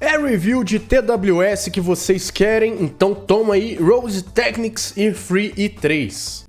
É review de TWS que vocês querem, então toma aí Rode Technics Ear Free i3.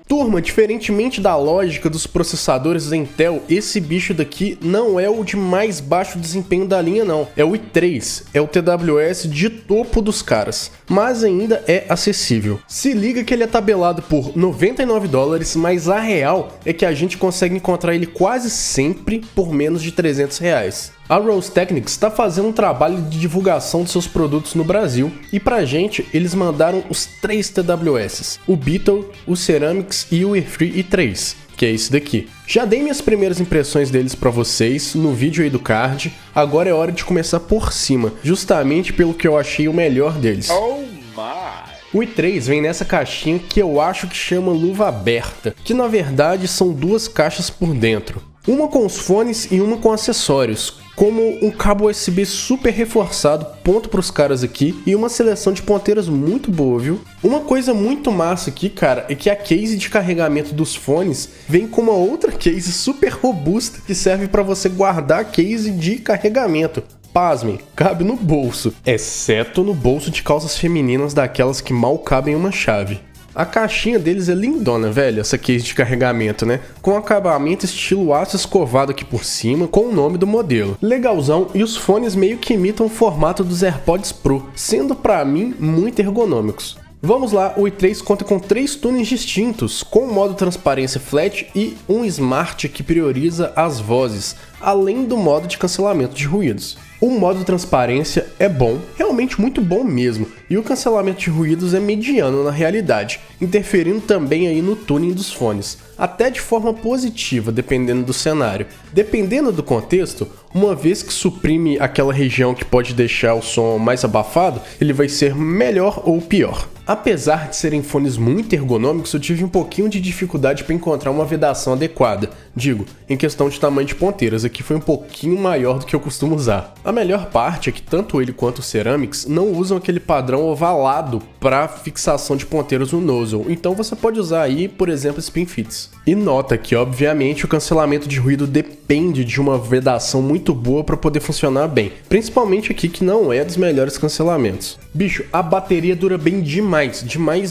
Turma, diferentemente da lógica dos processadores Intel, esse bicho daqui não é o de mais baixo desempenho da linha não, é o i3, é o TWS de topo dos caras, mas ainda é acessível. Se liga que ele é tabelado por $99, mas a real é que a gente consegue encontrar ele quase sempre por menos de R$300. A Rode Technics está fazendo um trabalho de divulgação de seus produtos no Brasil e pra gente eles mandaram os 3 TWS, o Beetle, o Ceramics e o Ear Free i3, que é esse daqui. Já dei minhas primeiras impressões deles pra vocês no vídeo aí do card, agora é hora de começar por cima, justamente pelo que eu achei o melhor deles. Oh my! O i3 vem nessa caixinha que eu acho que chama luva aberta, que na verdade são duas caixas por dentro. Uma com os fones e uma com acessórios, como um cabo USB super reforçado, ponto para os caras aqui, e uma seleção de ponteiras muito boa, viu? Uma coisa muito massa aqui, cara, é que a case de carregamento dos fones vem com uma outra case super robusta que serve para você guardar a case de carregamento. Pasmem, cabe no bolso, exceto no bolso de calças femininas daquelas que mal cabem uma chave. A caixinha deles é lindona, velho, essa case de carregamento, né? Com acabamento estilo aço escovado aqui por cima, com o nome do modelo. Legalzão, e os fones meio que imitam o formato dos AirPods Pro, sendo pra mim muito ergonômicos. Vamos lá, o i3 conta com 3 tunings distintos, com o modo transparência flat e um smart que prioriza as vozes, além do modo de cancelamento de ruídos. O modo transparência é bom, realmente muito bom mesmo, e o cancelamento de ruídos é mediano na realidade, interferindo também aí no tuning dos fones, até de forma positiva, dependendo do cenário. Dependendo do contexto, uma vez que suprime aquela região que pode deixar o som mais abafado, ele vai ser melhor ou pior. Apesar de serem fones muito ergonômicos, eu tive um pouquinho de dificuldade para encontrar uma vedação adequada. Digo, em questão de tamanho de ponteiras, aqui foi um pouquinho maior do que eu costumo usar. A melhor parte é que tanto ele quanto o Ceramics não usam aquele padrão ovalado para fixação de ponteiras no nozzle, então você pode usar aí, por exemplo, spin fits. E nota que, obviamente, o cancelamento de ruído depende de uma vedação muito boa para poder funcionar bem, principalmente aqui que não é dos melhores cancelamentos. Bicho, a bateria dura bem demais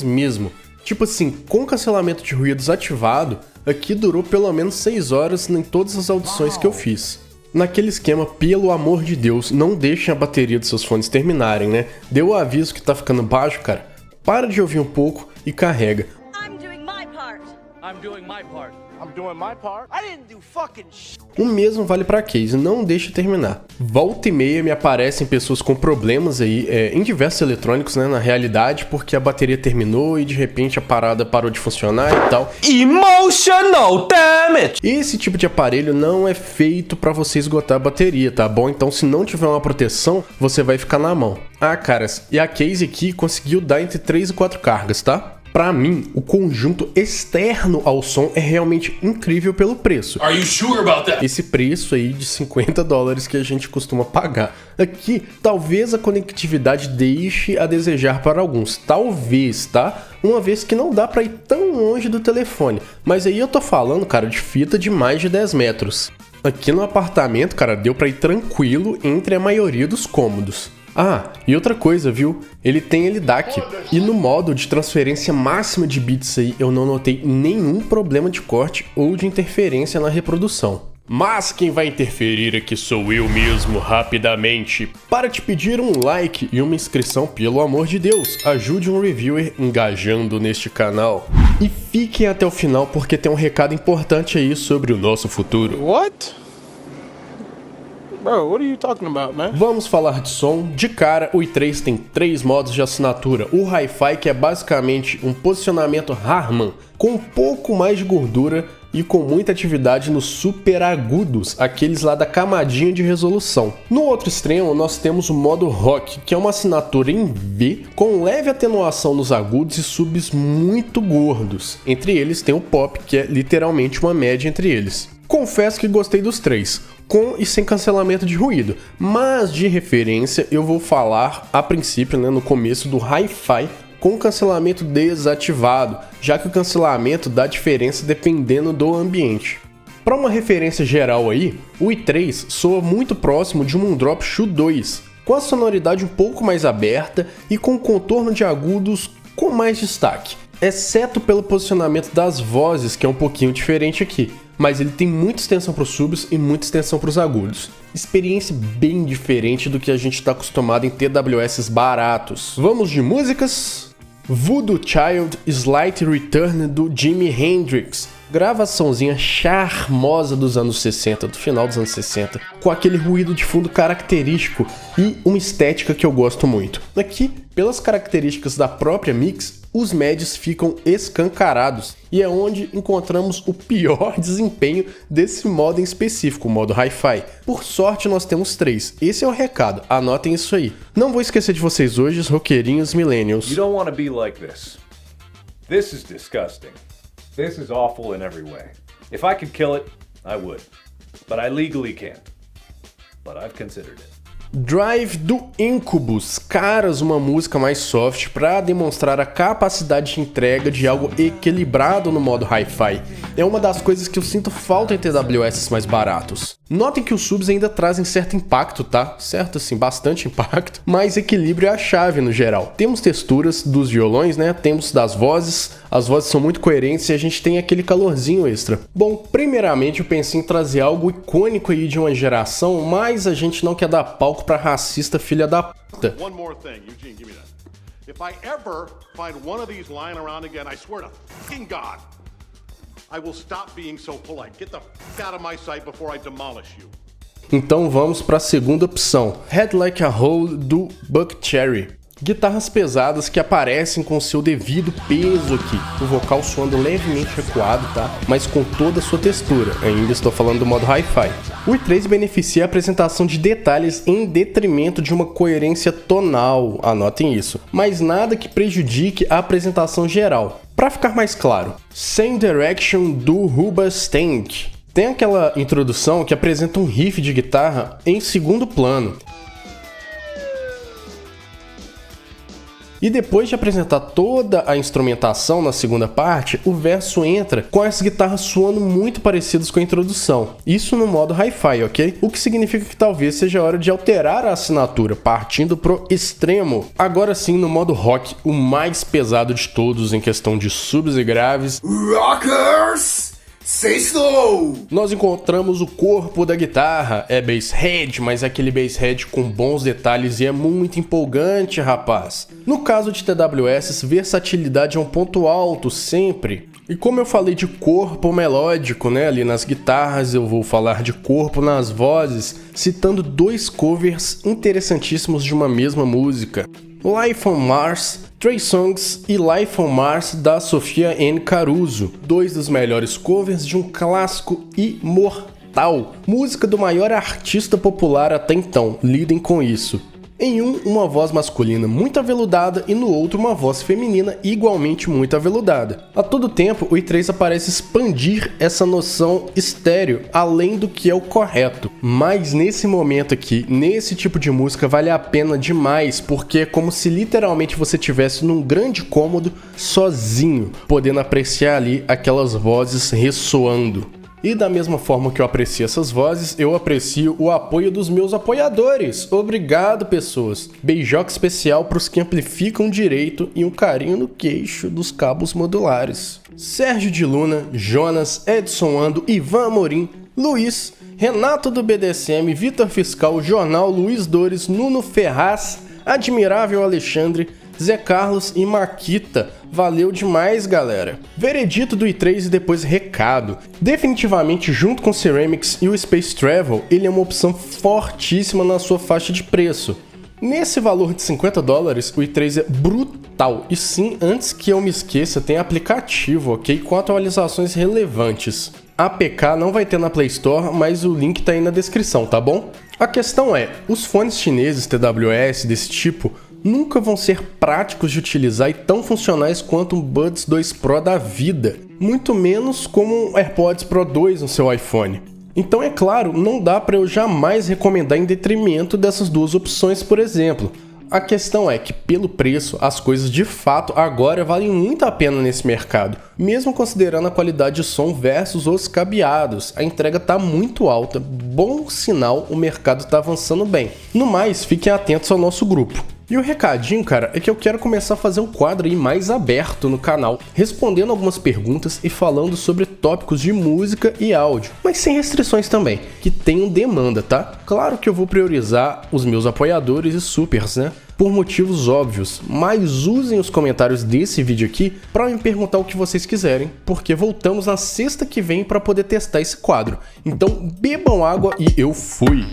mesmo. Tipo assim, com cancelamento de ruídos ativado, aqui durou pelo menos 6 horas em todas as audições que eu fiz. Naquele esquema, pelo amor de Deus, não deixem a bateria dos seus fones terminarem, né? Deu o aviso que tá ficando baixo, cara, para de ouvir um pouco e carrega. O mesmo vale pra case, não deixe terminar. Volta e meia me aparecem pessoas com problemas aí, em diversos eletrônicos, né, na realidade, porque a bateria terminou e de repente a parada parou de funcionar e tal. Emotional damage! Esse tipo de aparelho não é feito pra você esgotar a bateria, tá bom? Então se não tiver uma proteção, você vai ficar na mão. Ah, caras, e a case aqui conseguiu dar entre 3 e 4 cargas, tá? Pra mim, o conjunto externo ao som é realmente incrível pelo preço. Are you sure about that? Esse preço aí de $50 que a gente costuma pagar. Aqui, talvez a conectividade deixe a desejar para alguns. Talvez, tá? Uma vez que não dá pra ir tão longe do telefone. Mas aí eu tô falando, cara, de fita de mais de 10 metros. Aqui no apartamento, cara, deu pra ir tranquilo entre a maioria dos cômodos. Ah, e outra coisa, viu? Ele tem LDAC, e no modo de transferência máxima de bits aí eu não notei nenhum problema de corte ou de interferência na reprodução. Mas quem vai interferir aqui sou eu mesmo, rapidamente. Para te pedir um like e uma inscrição, pelo amor de Deus, ajude um reviewer engajando neste canal. E fiquem até o final porque tem um recado importante aí sobre o nosso futuro. What? Bro, what are you talking about, man? Vamos falar de som. De cara, o i3 tem 3 modos de assinatura. O Hi-Fi, que é basicamente um posicionamento Harman, com um pouco mais de gordura e com muita atividade nos super agudos, aqueles lá da camadinha de resolução. No outro extremo, nós temos o modo Rock, que é uma assinatura em V, com leve atenuação nos agudos e subs muito gordos. Entre eles tem o Pop, que é literalmente uma média entre eles. Confesso que gostei dos 3, com e sem cancelamento de ruído, mas de referência eu vou falar a princípio, né, no começo do Hi-Fi com o cancelamento desativado, já que o cancelamento dá diferença dependendo do ambiente. Para uma referência geral aí, o i3 soa muito próximo de um Moondrop Shu-2, com a sonoridade um pouco mais aberta e com o contorno de agudos com mais destaque, exceto pelo posicionamento das vozes, que é um pouquinho diferente aqui, mas ele tem muita extensão para os subs e muita extensão para os agudos. Experiência bem diferente do que a gente está acostumado em TWS baratos. Vamos de músicas? Voodoo Child Slight Return do Jimi Hendrix. Gravaçãozinha charmosa dos anos 60, do final dos anos 60, com aquele ruído de fundo característico e uma estética que eu gosto muito. Aqui, pelas características da própria mix, os médios ficam escancarados e é onde encontramos o pior desempenho desse modo em específico, o modo Hi-Fi. Por sorte nós temos 3, esse é o recado, anotem isso aí. Não vou esquecer de vocês hoje, os roqueirinhos millennials. You don't want to be like this. This is disgusting. This is awful in every way. If I could kill it, I would. But I legally can't. But I've considered it. Drive do Incubus, caras, uma música mais soft para demonstrar a capacidade de entrega de algo equilibrado no modo Hi-Fi. É uma das coisas que eu sinto falta em TWS mais baratos. Notem que os subs ainda trazem certo impacto, tá? Certo, assim, bastante impacto, mas equilíbrio é a chave no geral. Temos texturas dos violões, né? Temos das vozes, as vozes são muito coerentes e a gente tem aquele calorzinho extra. Bom, primeiramente eu pensei em trazer algo icônico aí de uma geração, mas a gente não quer dar palco pra racista filha da puta. One more thing, Eugene, give me that. If I ever find one of these lying around again, I swear to fucking God, I will stop being so polite. Get the fuck out of my sight before I demolish you. Então vamos para a segunda opção, Head Like a Hole do Buckcherry. Guitarras pesadas que aparecem com seu devido peso aqui, o vocal soando levemente recuado, tá? Mas com toda a sua textura, ainda estou falando do modo Hi-Fi. O i3 beneficia a apresentação de detalhes em detrimento de uma coerência tonal, anotem isso, mas nada que prejudique a apresentação geral. Para ficar mais claro, Same Direction do Hoobastank. Tem aquela introdução que apresenta um riff de guitarra em segundo plano. E depois de apresentar toda a instrumentação na segunda parte, o verso entra com as guitarras soando muito parecidas com a introdução. Isso no modo Hi-Fi, ok? O que significa que talvez seja a hora de alterar a assinatura, partindo pro extremo. Agora sim, no modo rock, o mais pesado de todos em questão de subs e graves. Rockers! Say slow! Nós encontramos o corpo da guitarra, é basshead, mas é aquele basshead com bons detalhes e é muito empolgante, rapaz. No caso de TWS, versatilidade é um ponto alto, sempre. E como eu falei de corpo melódico, né, ali nas guitarras, eu vou falar de corpo nas vozes, citando 2 covers interessantíssimos de uma mesma música. Life on Mars, Trey Songz e Life on Mars da Sofia Anne Caruso, 2 dos melhores covers de um clássico imortal, música do maior artista popular até então, lidem com isso. Em um, uma voz masculina muito aveludada e no outro uma voz feminina igualmente muito aveludada. A todo tempo, o i3 aparece expandir essa noção estéreo além do que é o correto. Mas nesse momento aqui, nesse tipo de música, vale a pena demais, porque é como se literalmente você estivesse num grande cômodo sozinho, podendo apreciar ali aquelas vozes ressoando. E da mesma forma que eu aprecio essas vozes, eu aprecio o apoio dos meus apoiadores. Obrigado, pessoas. Beijoca especial para os que amplificam direito e um carinho no queixo dos cabos modulares. Sérgio de Luna, Jonas, Edson Ando, Ivan Amorim, Luiz, Renato do BDSM, Vitor Fiscal, Jornal, Luiz Dores, Nuno Ferraz, Admirável Alexandre, Zé Carlos e Maquita. Valeu demais, galera. Veredito do i3 e depois recado. Definitivamente, junto com o Ceramics e o Space Travel, ele é uma opção fortíssima na sua faixa de preço. Nesse valor de $50, o i3 é brutal. E sim, antes que eu me esqueça, tem aplicativo, ok? Com atualizações relevantes. APK não vai ter na Play Store, mas o link tá aí na descrição, tá bom? A questão é, os fones chineses TWS desse tipo nunca vão ser práticos de utilizar e tão funcionais quanto um Buds 2 Pro da vida, muito menos como um AirPods Pro 2 no seu iPhone. Então, é claro, não dá para eu jamais recomendar em detrimento dessas duas opções, por exemplo. A questão é que, pelo preço, as coisas de fato agora valem muito a pena nesse mercado. Mesmo considerando a qualidade de som versus os cabeados, a entrega tá muito alta, bom sinal, o mercado tá avançando bem. No mais, fiquem atentos ao nosso grupo. E o recadinho, cara, é que eu quero começar a fazer um quadro aí mais aberto no canal, respondendo algumas perguntas e falando sobre tópicos de música e áudio, mas sem restrições também, que tenham demanda, tá? Claro que eu vou priorizar os meus apoiadores e supers, né? Por motivos óbvios, mas usem os comentários desse vídeo aqui para me perguntar o que vocês quiserem, porque voltamos na sexta que vem para poder testar esse quadro. Então bebam água e eu fui!